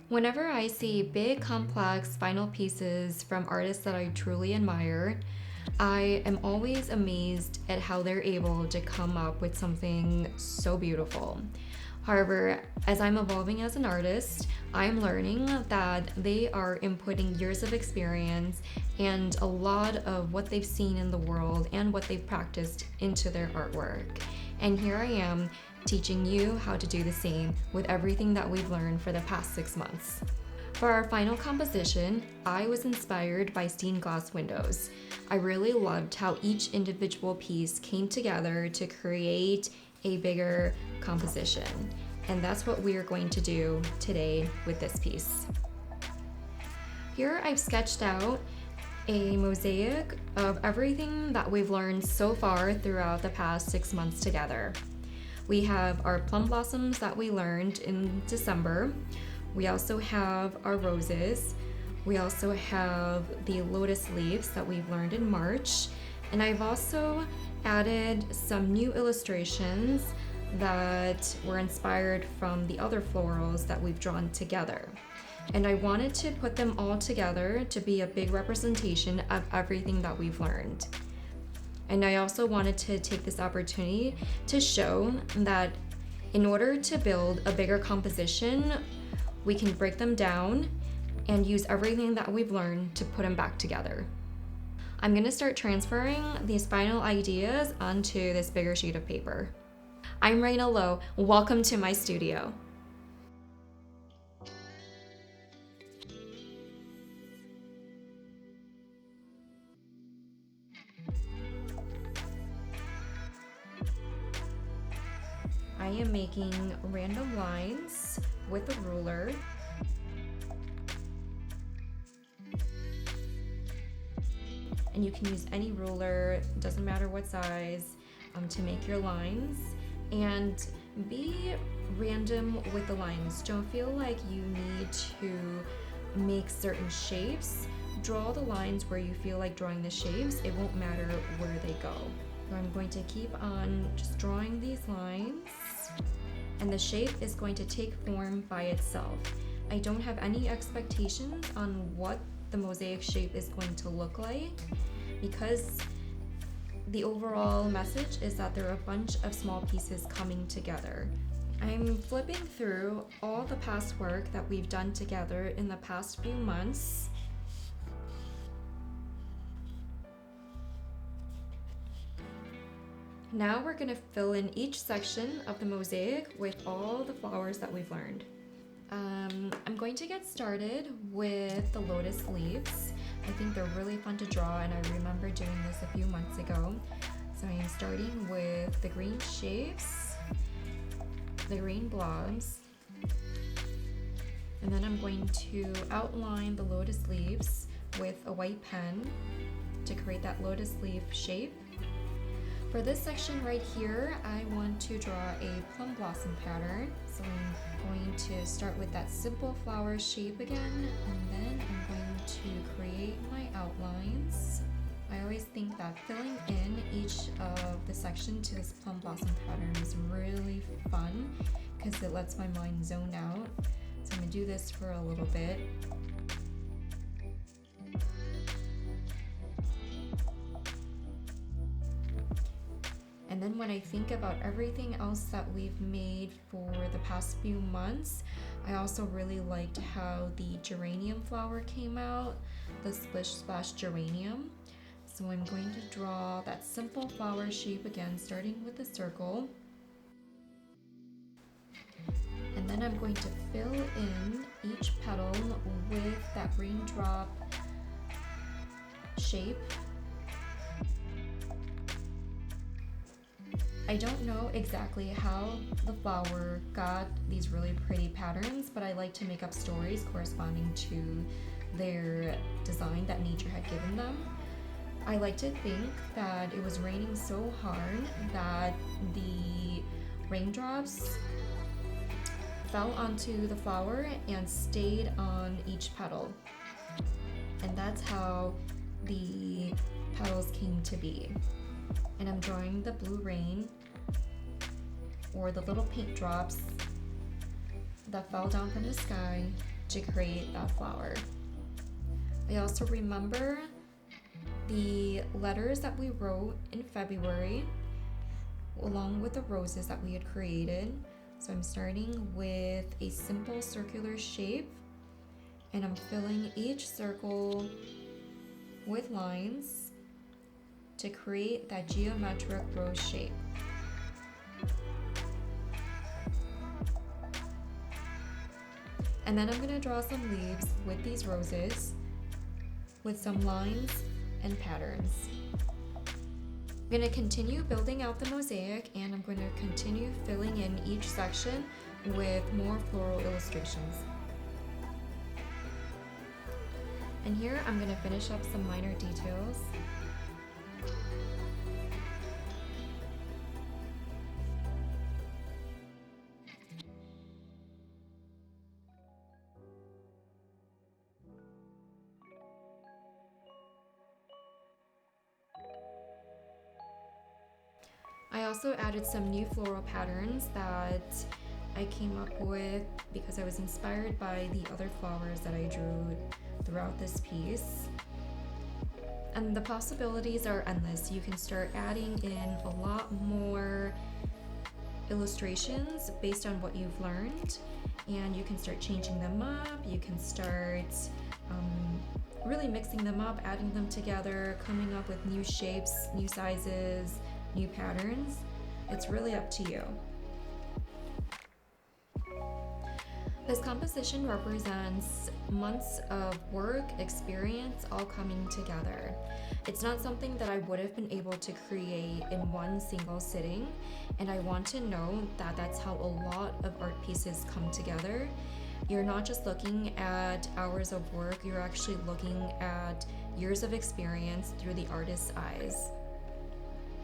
Whenever I see big, complex vinyl pieces from artists that I truly admire, I am always amazed at how they're able to come up with something so beautiful. However, as I'm evolving as an artist, I'm learning that they are inputting years of experience and a lot of what they've seen in the world and what they've practiced into their artwork. And here I am teaching you how to do the same with everything that we've learned for the past 6 months. For our final composition, I was inspired by stained glass windows. I really loved how each individual piece came together to create a bigger composition. And that's what we are going to do today with this piece. Here I've sketched out a mosaic of everything that we've learned so far throughout the past 6 months together. We have our plum blossoms that we learned in December. We also have our roses. We also have the lotus leaves that we've learned in March. And I've also added some new illustrations that were inspired from the other florals that we've drawn together. And I wanted to put them all together to be a big representation of everything that we've learned. And I also wanted to take this opportunity to show that in order to build a bigger composition, we can break them down and use everything that we've learned to put them back together. I'm gonna start transferring these final ideas onto this bigger sheet of paper. I'm Rayna Lowe. Welcome to my studio. I am making random lines with a ruler. And you can use any ruler, doesn't matter what size, to make your lines. And be random with the lines. Don't feel like you need to make certain shapes. Draw the lines where you feel like drawing the shapes. It won't matter where they go. So I'm going to keep on just drawing these lines, and the shape is going to take form by itself. I don't have any expectations on what the mosaic shape is going to look like, because the overall message is that there are a bunch of small pieces coming together. I'm flipping through all the past work that we've done together in the past few months. Now we're going to fill in each section of the mosaic with all the flowers that we've learned. I'm going to get started with the lotus leaves. I think they're really fun to draw, and I remember doing this a few months ago. So I'm starting with the green shapes, the green blobs, and then I'm going to outline the lotus leaves with a white pen to create that lotus leaf shape. For this section right here, I want to draw a plum blossom pattern. So I'm going to start with that simple flower shape again, and then I'm going to create my outlines. I always think that filling in each of the section to this plum blossom pattern is really fun because it lets my mind zone out. So I'm gonna do this for a little bit. And then when I think about everything else that we've made for the past few months, I also really liked how the geranium flower came out, the splish splash geranium. So I'm going to draw that simple flower shape again, starting with a circle. And then I'm going to fill in each petal with that raindrop shape. I don't know exactly how the flower got these really pretty patterns, but I like to make up stories corresponding to their design that nature had given them. I like to think that it was raining so hard that the raindrops fell onto the flower and stayed on each petal. And that's how the petals came to be. And I'm drawing the blue rain, or the little paint drops that fell down from the sky to create that flower. I also remember the letters that we wrote in February along with the roses that we had created. So I'm starting with a simple circular shape, and I'm filling each circle with lines to create that geometric rose shape. And then I'm going to draw some leaves with these roses with some lines and patterns. I'm going to continue building out the mosaic, and I'm going to continue filling in each section with more floral illustrations. And here I'm going to finish up some minor details. I also added some new floral patterns that I came up with because I was inspired by the other flowers that I drew throughout this piece. And the possibilities are endless. You can start adding in a lot more illustrations based on what you've learned, and you can start changing them up. You can start really mixing them up, adding them together, coming up with new shapes, new sizes, new patterns. It's really up to you. This composition represents months of work, experience, all coming together. It's not something that I would have been able to create in one single sitting, and I want to know that that's how a lot of art pieces come together. You're not just looking at hours of work, you're actually looking at years of experience through the artist's eyes.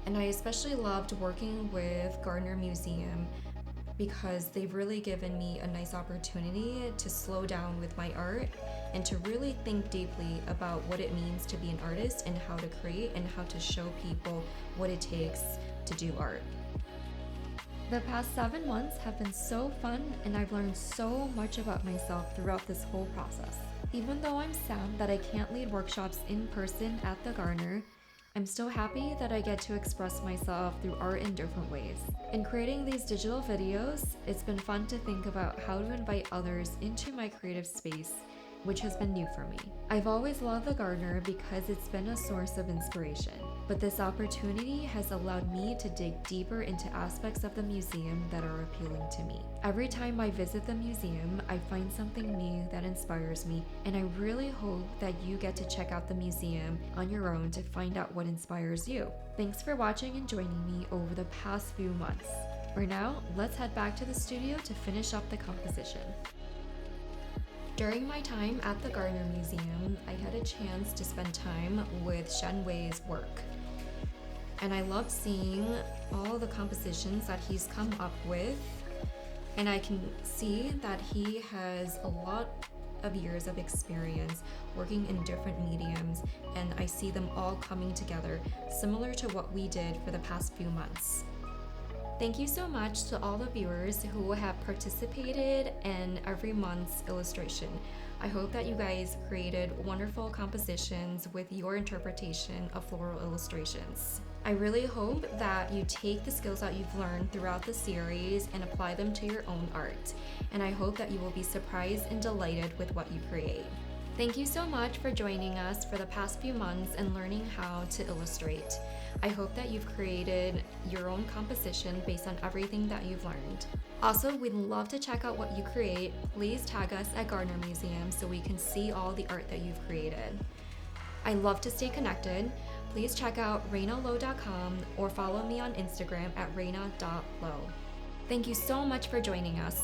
And I especially loved working with Gardner Museum because they've really given me a nice opportunity to slow down with my art and to really think deeply about what it means to be an artist and how to create and how to show people what it takes to do art. The past 7 months have been so fun, and I've learned so much about myself throughout this whole process. Even though I'm sad that I can't lead workshops in person at the Gardner, I'm still happy that I get to express myself through art in different ways. In creating these digital videos, it's been fun to think about how to invite others into my creative space, which has been new for me. I've always loved the Gardner because it's been a source of inspiration, but this opportunity has allowed me to dig deeper into aspects of the museum that are appealing to me. Every time I visit the museum, I find something new that inspires me, and I really hope that you get to check out the museum on your own to find out what inspires you. Thanks for watching and joining me over the past few months. For now, let's head back to the studio to finish up the composition. During my time at the Gardner Museum, I had a chance to spend time with Shen Wei's work. And I loved seeing all the compositions that he's come up with. And I can see that he has a lot of years of experience working in different mediums, and I see them all coming together, similar to what we did for the past few months. Thank you so much to all the viewers who have participated in every month's illustration. I hope that you guys created wonderful compositions with your interpretation of floral illustrations. I really hope that you take the skills that you've learned throughout the series and apply them to your own art. And I hope that you will be surprised and delighted with what you create. Thank you so much for joining us for the past few months and learning how to illustrate. I hope that you've created your own composition based on everything that you've learned. Also, we'd love to check out what you create. Please tag us at Gardner Museum so we can see all the art that you've created. I love to stay connected. Please check out raynalow.com or follow me on Instagram at rayna.low. Thank you so much for joining us.